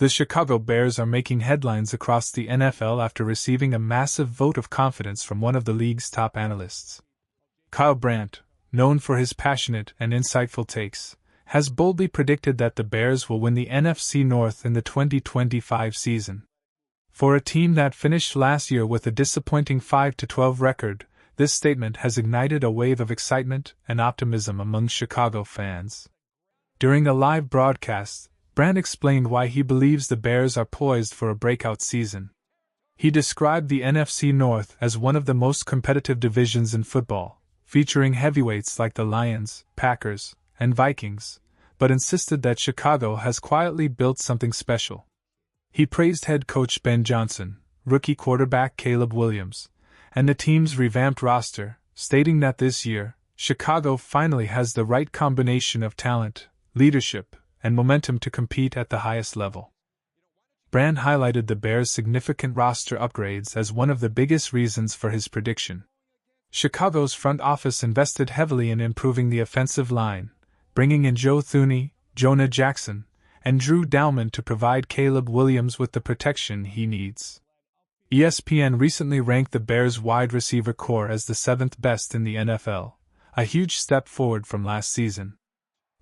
The Chicago Bears are making headlines across the NFL after receiving a massive vote of confidence from one of the league's top analysts. Kyle Brandt, known for his passionate and insightful takes, has boldly predicted that the Bears will win the NFC North in the 2025 season. For a team that finished last year with a disappointing 5-12 record, this statement has ignited a wave of excitement and optimism among Chicago fans. During a live broadcast, Brandt explained why he believes the Bears are poised for a breakout season. He described the NFC North as one of the most competitive divisions in football, featuring heavyweights like the Lions, Packers, and Vikings, but insisted that Chicago has quietly built something special. He praised head coach Ben Johnson, rookie quarterback Caleb Williams, and the team's revamped roster, stating that this year, Chicago finally has the right combination of talent, leadership, and momentum to compete at the highest level. Brandt highlighted the Bears' significant roster upgrades as one of the biggest reasons for his prediction. Chicago's front office invested heavily in improving the offensive line, bringing in Joe Thuney, Jonah Jackson, and Drew Dalman to provide Caleb Williams with the protection he needs. ESPN recently ranked the Bears' wide receiver core as the 7th best in the NFL, a huge step forward from last season.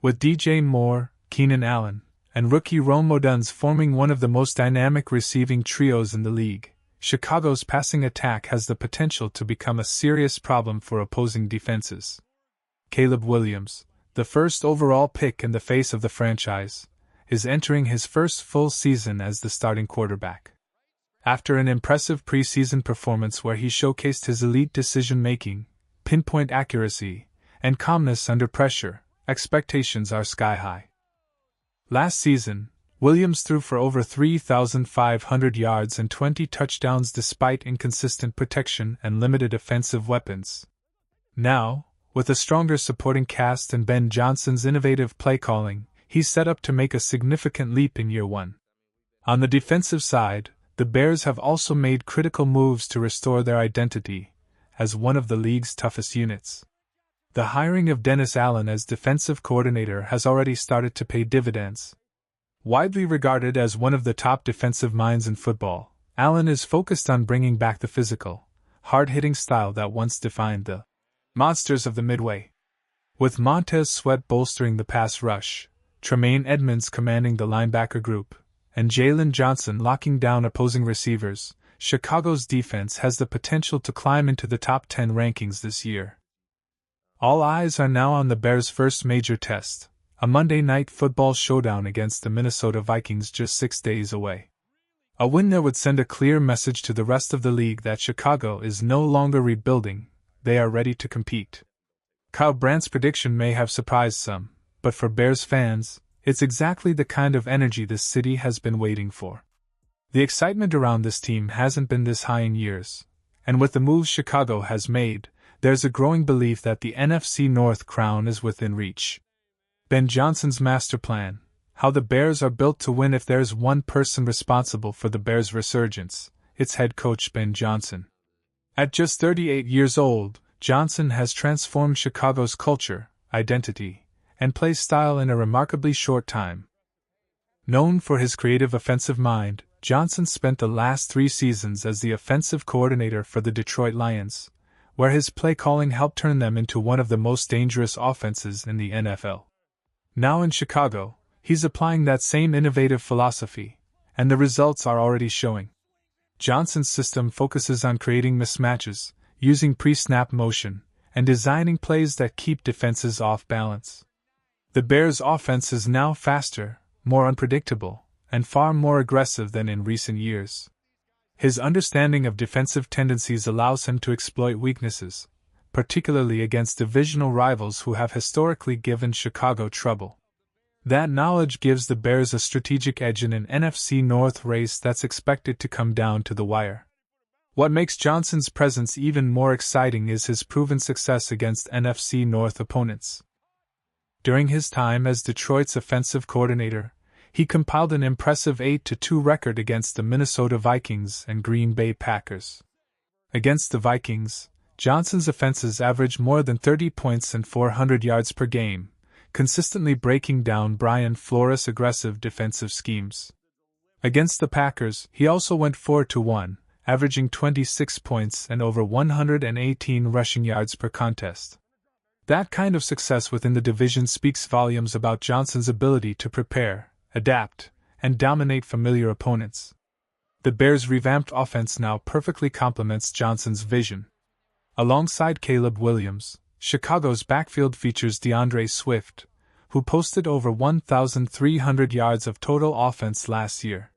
With DJ Moore, Keenan Allen, and rookie Odunze forming one of the most dynamic receiving trios in the league, Chicago's passing attack has the potential to become a serious problem for opposing defenses. Caleb Williams, the first overall pick in the face of the franchise, is entering his first full season as the starting quarterback. After an impressive preseason performance where he showcased his elite decision-making, pinpoint accuracy, and calmness under pressure, expectations are sky-high. Last season, Williams threw for over 3,500 yards and 20 touchdowns despite inconsistent protection and limited offensive weapons. Now, with a stronger supporting cast and Ben Johnson's innovative play calling, he's set up to make a significant leap in year one. On the defensive side, the Bears have also made critical moves to restore their identity as one of the league's toughest units. The hiring of Dennis Allen as defensive coordinator has already started to pay dividends. Widely regarded as one of the top defensive minds in football, Allen is focused on bringing back the physical, hard-hitting style that once defined the monsters of the Midway. With Montez Sweat bolstering the pass rush, Tremaine Edmonds commanding the linebacker group, and Jalen Johnson locking down opposing receivers, Chicago's defense has the potential to climb into the top 10 rankings this year. All eyes are now on the Bears' first major test, a Monday Night Football showdown against the Minnesota Vikings just 6 days away. A win there would send a clear message to the rest of the league that Chicago is no longer rebuilding, they are ready to compete. Kyle Brandt's prediction may have surprised some, but for Bears fans, it's exactly the kind of energy this city has been waiting for. The excitement around this team hasn't been this high in years, and with the moves Chicago has made, there's a growing belief that the NFC North crown is within reach. Ben Johnson's master plan, how the Bears are built to win. If there's one person responsible for the Bears' resurgence, it's head coach Ben Johnson. At just 38 years old, Johnson has transformed Chicago's culture, identity, and play style in a remarkably short time. Known for his creative offensive mind, Johnson spent the last 3 seasons as the offensive coordinator for the Detroit Lions, where his play calling helped turn them into one of the most dangerous offenses in the NFL. Now in Chicago, he's applying that same innovative philosophy, and the results are already showing. Johnson's system focuses on creating mismatches, using pre-snap motion, and designing plays that keep defenses off balance. The Bears' offense is now faster, more unpredictable, and far more aggressive than in recent years. His understanding of defensive tendencies allows him to exploit weaknesses, particularly against divisional rivals who have historically given Chicago trouble. That knowledge gives the Bears a strategic edge in an NFC North race that's expected to come down to the wire. What makes Johnson's presence even more exciting is his proven success against NFC North opponents. During his time as Detroit's offensive coordinator, he compiled an impressive 8-2 record against the Minnesota Vikings and Green Bay Packers. Against the Vikings, Johnson's offenses averaged more than 30 points and 400 yards per game, consistently breaking down Brian Flores' aggressive defensive schemes. Against the Packers, he also went 4-1, averaging 26 points and over 118 rushing yards per contest. That kind of success within the division speaks volumes about Johnson's ability to prepare, adapt, and dominate familiar opponents. The Bears' revamped offense now perfectly complements Johnson's vision. Alongside Caleb Williams, Chicago's backfield features Odunze Swift, who posted over 1,300 yards of total offense last year.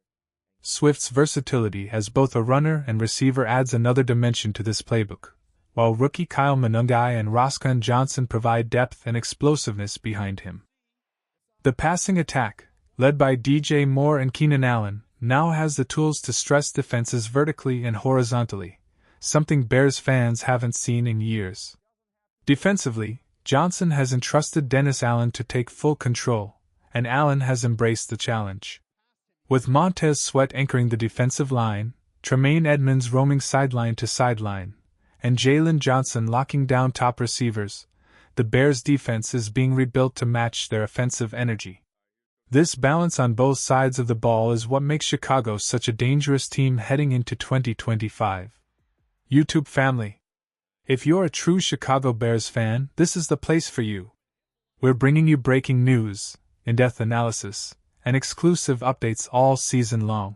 Swift's versatility as both a runner and receiver adds another dimension to this playbook, while rookie Kyle Brandt and Roscoe Johnson provide depth and explosiveness behind him. The passing attack, led by DJ Moore and Keenan, now has the tools to stress defenses vertically and horizontally, something Bears fans haven't seen in years. Defensively, Johnson has entrusted Dennis Allen to take full control, and Allen has embraced the challenge. With Montez Sweat anchoring the defensive line, Tremaine Edmunds roaming sideline to sideline, and Jalen Johnson locking down top receivers, the Bears' defense is being rebuilt to match their offensive energy. This balance on both sides of the ball is what makes Chicago such a dangerous team heading into 2025. YouTube family, if you're a true Chicago Bears fan, this is the place for you. We're bringing you breaking news, in-depth analysis, and exclusive updates all season long.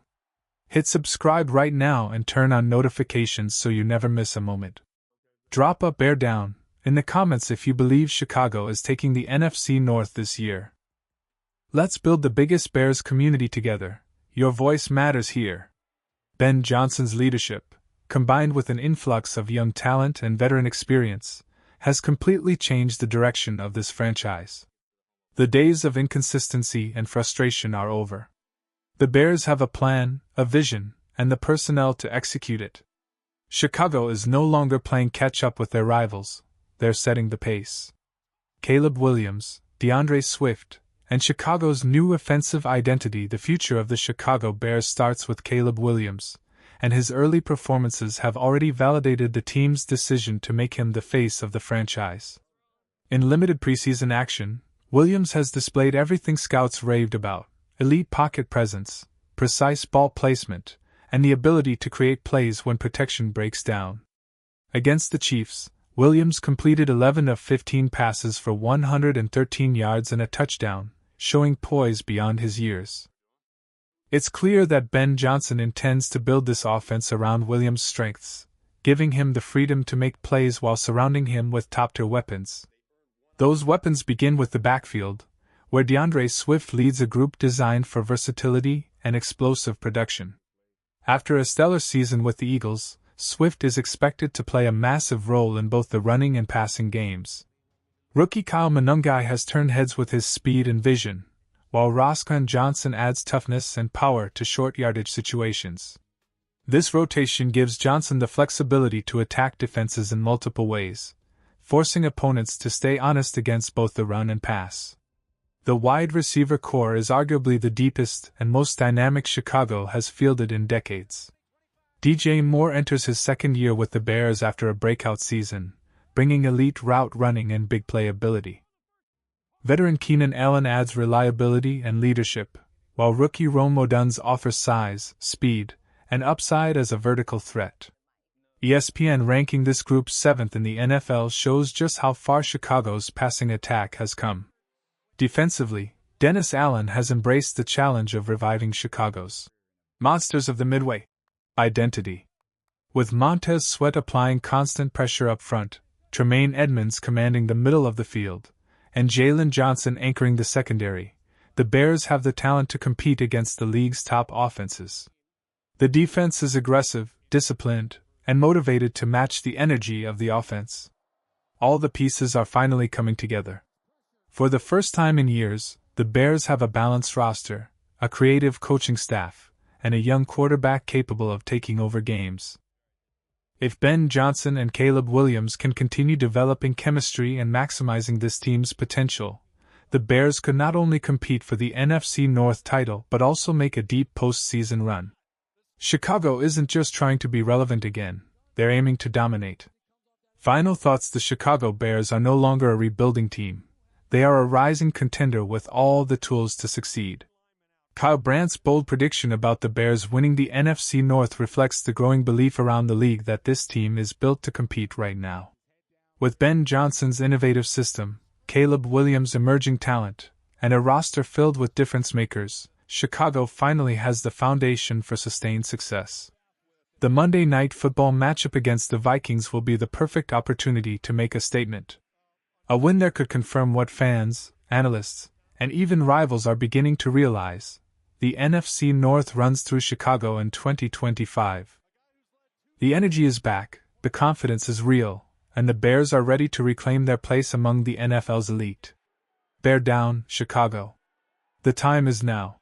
Hit subscribe right now and turn on notifications so you never miss a moment. Drop a bear down in the comments if you believe Chicago is taking the NFC North this year. Let's build the biggest Bears community together. Your voice matters here. Ben Johnson's leadership, combined with an influx of young talent and veteran experience, has completely changed the direction of this franchise. The days of inconsistency and frustration are over. The Bears have a plan, a vision, and the personnel to execute it. Chicago is no longer playing catch-up with their rivals, they're setting the pace. Caleb Williams, Odunze Swift, and Chicago's new offensive identity. The future of the Chicago Bears starts with Caleb Williams, and his early performances have already validated the team's decision to make him the face of the franchise. In limited preseason action, Williams has displayed everything scouts raved about: elite pocket presence, precise ball placement, and the ability to create plays when protection breaks down. Against the Chiefs, Williams completed 11 of 15 passes for 113 yards and a touchdown, showing poise beyond his years. It's clear that Ben Johnson intends to build this offense around Williams' strengths, giving him the freedom to make plays while surrounding him with top-tier weapons. Those weapons begin with the backfield, where Odunze Swift leads a group designed for versatility and explosive production. After a stellar season with the Eagles, Swift is expected to play a massive role in both the running and passing games. Rookie Kyle Brandt has turned heads with his speed and vision, while Roscoe Johnson adds toughness and power to short yardage situations. This rotation gives Johnson the flexibility to attack defenses in multiple ways, forcing opponents to stay honest against both the run and pass. The wide receiver core is arguably the deepest and most dynamic Chicago has fielded in decades. DJ Moore enters his second year with the Bears after a breakout season, bringing elite route running and big play ability. Veteran Keenan adds reliability and leadership, while rookie Odunze offers size, speed, and upside as a vertical threat. ESPN ranking this group 7th in the NFL shows just how far Chicago's passing attack has come. Defensively, Dennis Allen has embraced the challenge of reviving Chicago's Monsters of the Midway identity. With Montez Sweat applying constant pressure up front, Tremaine Edmunds commanding the middle of the field, and Jalen Johnson anchoring the secondary, the Bears have the talent to compete against the league's top offenses. The defense is aggressive, disciplined, and motivated to match the energy of the offense. All the pieces are finally coming together. For the first time in years, the Bears have a balanced roster, a creative coaching staff, and a young quarterback capable of taking over games. If Ben Johnson and Caleb Williams can continue developing chemistry and maximizing this team's potential, the Bears could not only compete for the NFC North title but also make a deep postseason run. Chicago isn't just trying to be relevant again, they're aiming to dominate. Final thoughts: the Chicago Bears are no longer a rebuilding team, they are a rising contender with all the tools to succeed. Kyle Brandt's bold prediction about the Bears winning the NFC North reflects the growing belief around the league that this team is built to compete right now. With Ben Johnson's innovative system, Caleb Williams' emerging talent, and a roster filled with difference makers, Chicago finally has the foundation for sustained success. The Monday Night Football matchup against the Vikings will be the perfect opportunity to make a statement. A win there could confirm what fans, analysts, and even rivals are beginning to realize: the NFC North runs through Chicago in 2025. The energy is back, the confidence is real, and the Bears are ready to reclaim their place among the NFL's elite. Bear down, Chicago. The time is now.